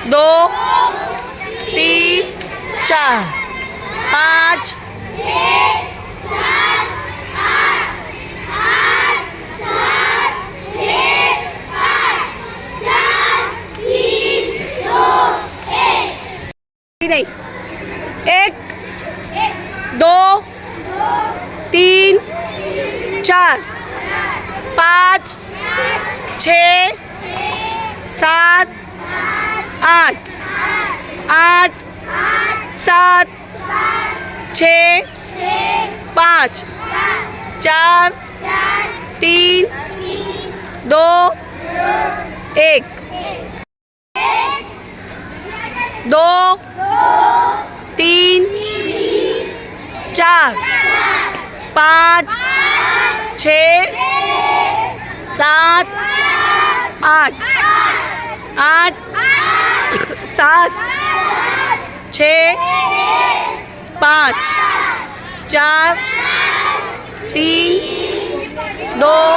दो, तीन, चार, पाँच, नहीं, एक, दो, तीन, चार, पाँच, छः, सात, आठ, आठ, सात, छः, पाँच, चार, तीन, दो, एक, दो, तीन, चार, पाँच, छः, सात, आठ, आठ, सात, छः, पाँच, चार, तीन, दो,